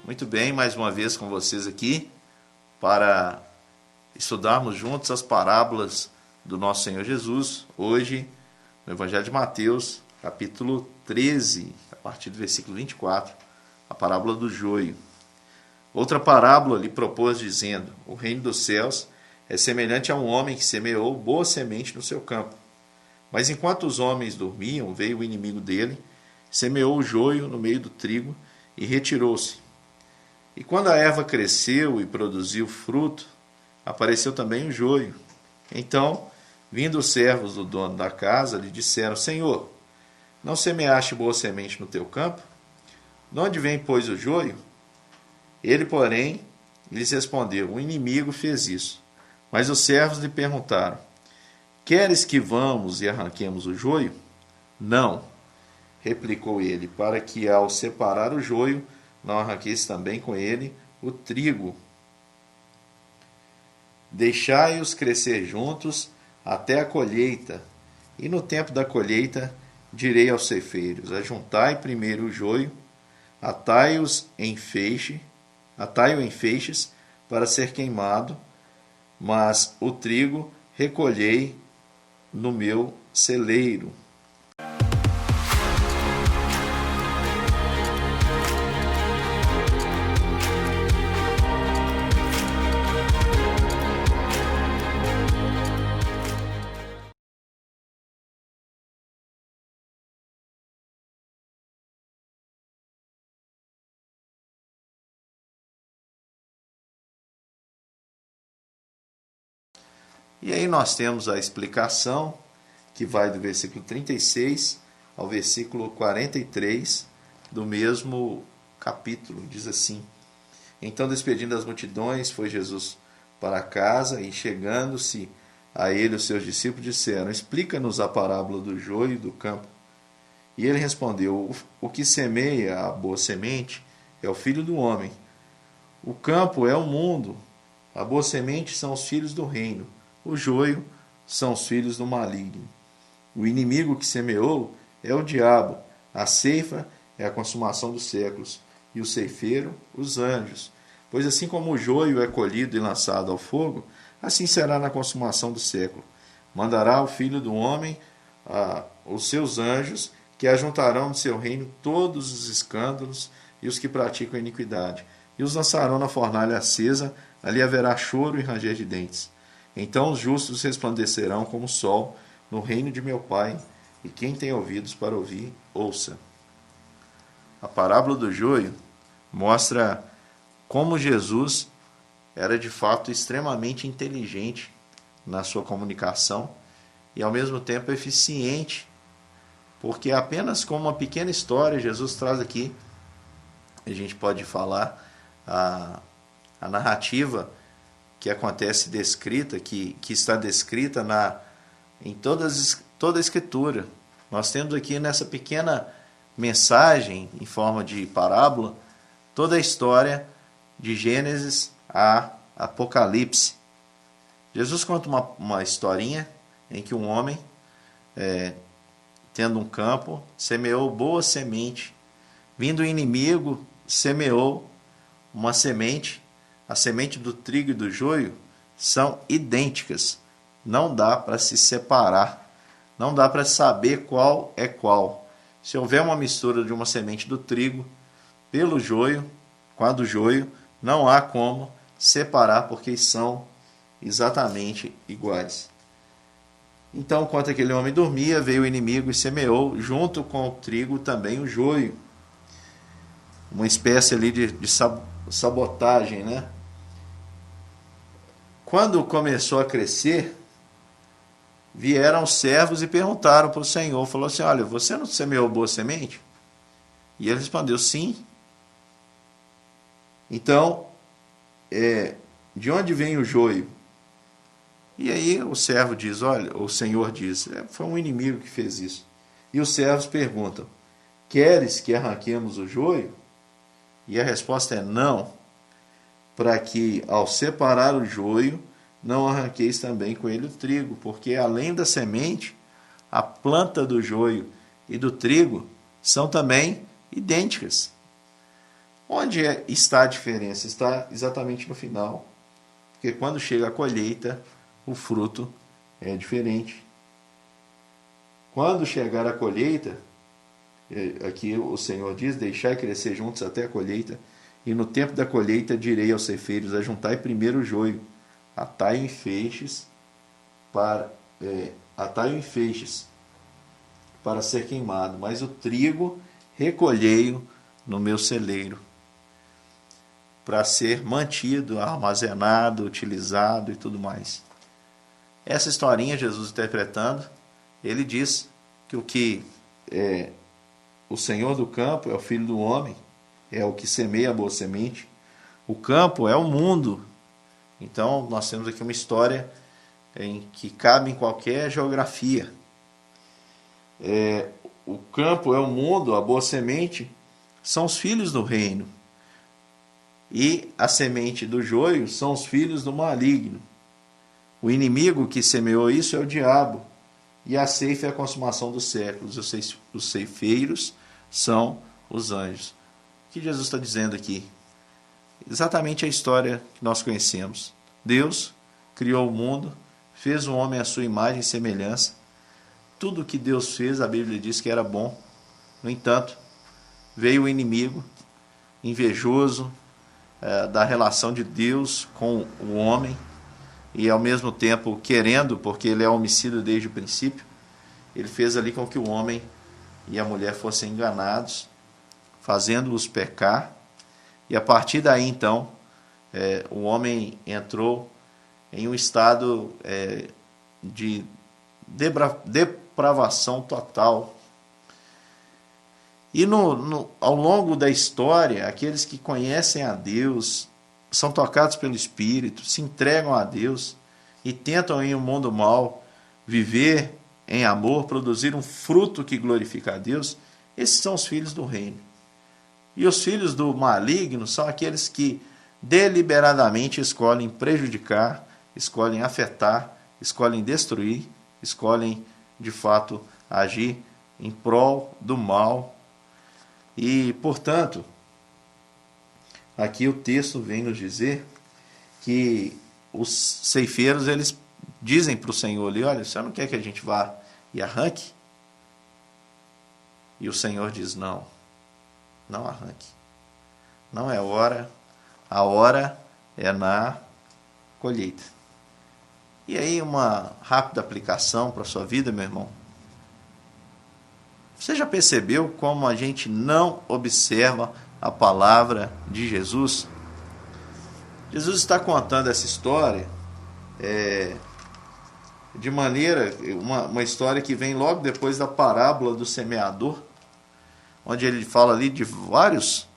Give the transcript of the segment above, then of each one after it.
Muito bem, mais uma vez com vocês aqui para estudarmos juntos as parábolas do nosso Senhor Jesus. Hoje, no Evangelho de Mateus, capítulo 13, a partir do versículo 24, a parábola do joio. Outra parábola lhe propôs dizendo: o reino dos céus é semelhante a um homem que semeou boa semente no seu campo. Mas enquanto os homens dormiam, veio o inimigo dele, semeou o joio no meio do trigo e retirou-se. E quando a erva cresceu e produziu fruto, apareceu também o joio. Então, vindo os servos do dono da casa, lhe disseram: Senhor, não semeaste boa semente no teu campo? De onde vem, pois, o joio? Ele, porém, lhes respondeu: o inimigo fez isso. Mas os servos lhe perguntaram: queres que vamos e arranquemos o joio? Não, replicou ele, para que ao separar o joio, não arranqueis também com ele o trigo. Deixai-os crescer juntos até a colheita, e no tempo da colheita direi aos ceifeiros: ajuntai primeiro o joio, atai-o em feixes para ser queimado, mas o trigo recolhei no meu celeiro. E aí nós temos a explicação que vai do versículo 36 ao versículo 43 do mesmo capítulo. Diz assim: então, despedindo as multidões, foi Jesus para casa e, chegando-se a ele, os seus discípulos disseram: explica-nos a parábola do joio e do campo. E ele respondeu: o que semeia a boa semente é o Filho do homem. O campo é o mundo. A boa semente são os filhos do reino. O joio são os filhos do maligno. O inimigo que semeou é o diabo. A ceifa é a consumação dos séculos. E o ceifeiro, os anjos. Pois assim como o joio é colhido e lançado ao fogo, assim será na consumação do século. Mandará o Filho do homem os seus anjos, que ajuntarão no seu reino todos os escândalos e os que praticam a iniquidade, e os lançarão na fornalha acesa. Ali haverá choro e ranger de dentes. Então os justos resplandecerão como o sol no reino de meu Pai, e quem tem ouvidos para ouvir, ouça. A parábola do joio mostra como Jesus era de fato extremamente inteligente na sua comunicação e ao mesmo tempo eficiente, porque apenas com uma pequena história Jesus traz aqui, a gente pode falar, a narrativa que acontece descrita, que está descrita em toda a Escritura. Nós temos aqui nessa pequena mensagem, em forma de parábola, toda a história de Gênesis a Apocalipse. Jesus conta uma historinha em que um homem, tendo um campo, semeou boa semente. Vindo o inimigo, semeou uma semente. A semente do trigo e do joio são idênticas. Não dá para se separar. Não dá para saber qual é qual. Se houver uma mistura de uma semente do trigo pelo joio, com a do joio, não há como separar, porque são exatamente iguais. Então, enquanto aquele homem dormia, veio o inimigo e semeou, junto com o trigo, também o joio. Uma espécie ali de sabotagem, né? Quando começou a crescer, vieram os servos e perguntaram para o Senhor, falou assim: olha, você não semeou boa semente? E ele respondeu: sim. Então, de onde vem o joio? E aí o servo diz: olha, o Senhor diz, foi um inimigo que fez isso. E os servos perguntam: queres que arranquemos o joio? E a resposta é não, para que ao separar o joio, não arranqueis também com ele o trigo, porque além da semente, a planta do joio e do trigo são também idênticas. Onde está a diferença? Está exatamente no final. Porque quando chega a colheita, o fruto é diferente. Quando chegar a colheita, aqui o Senhor diz, deixai crescer juntos até a colheita, e no tempo da colheita direi aos ceifeiros, ajuntai primeiro o joio, atai-o em feixes para ser queimado, mas o trigo recolhei-o no meu celeiro, para ser mantido, armazenado, utilizado e tudo mais. Essa historinha, Jesus interpretando, ele diz que o Senhor do campo é o Filho do homem, é o que semeia a boa semente. O campo é o mundo. Então, nós temos aqui uma história em que cabe em qualquer geografia. O campo é o mundo, a boa semente são os filhos do reino. E a semente do joio são os filhos do maligno. O inimigo que semeou isso é o diabo. E a ceifa é a consumação dos séculos. Os ceifeiros são os anjos. O que Jesus está dizendo aqui? Exatamente a história que nós conhecemos. Deus criou o mundo, fez o homem à sua imagem e semelhança. Tudo que Deus fez, a Bíblia diz que era bom. No entanto, veio o inimigo, invejoso da relação de Deus com o homem, e ao mesmo tempo querendo, porque ele é homicida desde o princípio, ele fez ali com que o homem e a mulher fossem enganados, fazendo-os pecar, e a partir daí então o homem entrou em um estado de depravação total. E ao longo da história, aqueles que conhecem a Deus, são tocados pelo Espírito, se entregam a Deus e tentam em um mundo mau viver em amor, produzir um fruto que glorifica a Deus, esses são os filhos do reino. E os filhos do maligno são aqueles que deliberadamente escolhem prejudicar, escolhem afetar, escolhem destruir, escolhem de fato agir em prol do mal. E, portanto, aqui o texto vem nos dizer que os ceifeiros, eles dizem para o Senhor ali, olha, você não quer que a gente vá e arranque? E o Senhor diz, não arranque. Não é hora, a hora é na colheita. E aí uma rápida aplicação para a sua vida, meu irmão. Você já percebeu como a gente não observa a palavra de Jesus? Jesus está contando essa história de maneira, uma história que vem logo depois da parábola do semeador, onde ele fala ali de vários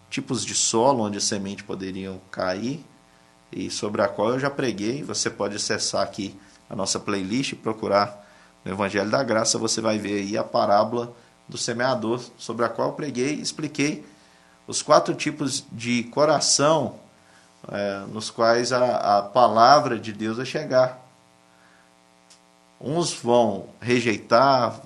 tipos de solo onde a semente poderiam cair, e sobre a qual eu já preguei. Você pode acessar aqui a nossa playlist e procurar no Evangelho da Graça, você vai ver aí a parábola do semeador, sobre a qual eu preguei e expliquei os 4 tipos de coração nos quais a palavra de Deus vai chegar. Uns vão rejeitar,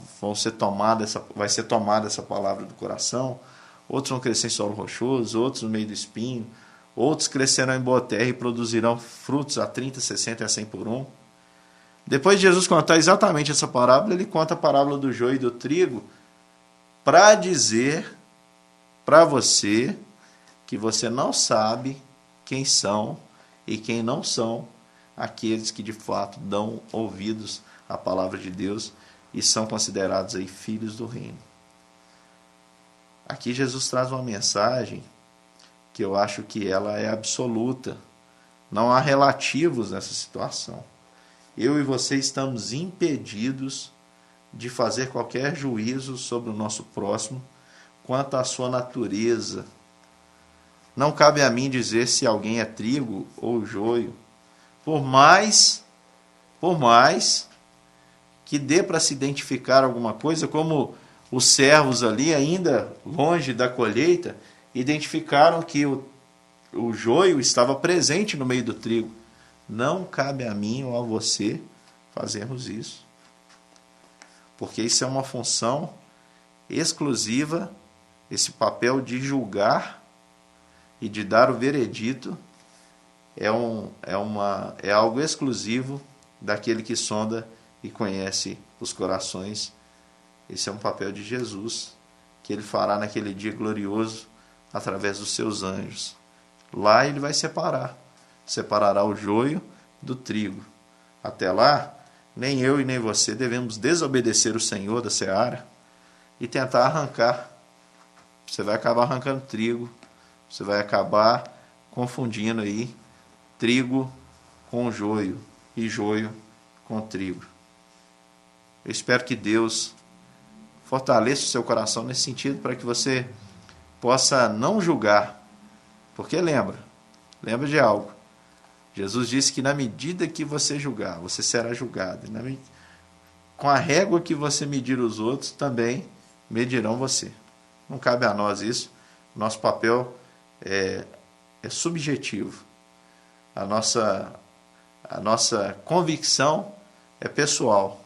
vai ser tomada essa palavra do coração, outros vão crescer em solo rochoso, outros no meio do espinho, outros crescerão em boa terra e produzirão frutos a 30, 60 e a 100 por um. Depois de Jesus contar exatamente essa parábola, ele conta a parábola do joio e do trigo para dizer para você que você não sabe quem são e quem não são aqueles que de fato dão ouvidos à palavra de Deus e são considerados aí filhos do reino. Aqui Jesus traz uma mensagem que eu acho que ela é absoluta. Não há relativos nessa situação. Eu e você estamos impedidos de fazer qualquer juízo sobre o nosso próximo quanto à sua natureza. Não cabe a mim dizer se alguém é trigo ou joio, por mais que dê para se identificar alguma coisa, como os servos ali, ainda longe da colheita, identificaram que o joio estava presente no meio do trigo. Não cabe a mim ou a você fazermos isso, porque isso é uma função exclusiva, esse papel de julgar e de dar o veredito é algo exclusivo daquele que sonda e conhece os corações. Esse é um papel de Jesus, que ele fará naquele dia glorioso através dos seus anjos. Lá ele vai separará o joio do trigo. Até lá, nem eu e nem você devemos desobedecer o Senhor da seara e tentar arrancar. Você vai acabar arrancando trigo, você vai acabar confundindo aí trigo com joio e joio com trigo. Eu espero que Deus fortaleça o seu coração nesse sentido, para que você possa não julgar. Porque lembra de algo. Jesus disse que na medida que você julgar, você será julgado. Com a régua que você medir os outros, também medirão você. Não cabe a nós isso. Nosso papel é subjetivo. A nossa convicção é pessoal.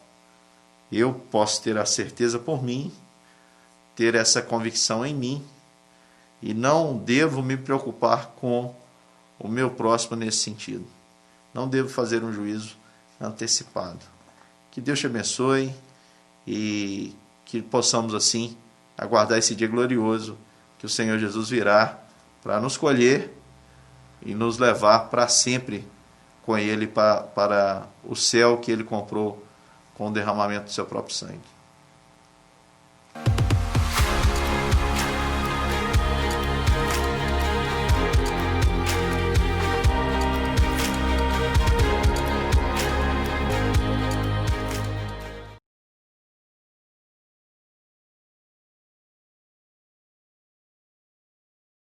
Eu posso ter a certeza por mim, ter essa convicção em mim, e não devo me preocupar com o meu próximo nesse sentido. Não devo fazer um juízo antecipado. Que Deus te abençoe e que possamos assim aguardar esse dia glorioso que o Senhor Jesus virá para nos colher e nos levar para sempre com Ele para o céu que Ele comprou com o derramamento do seu próprio sangue.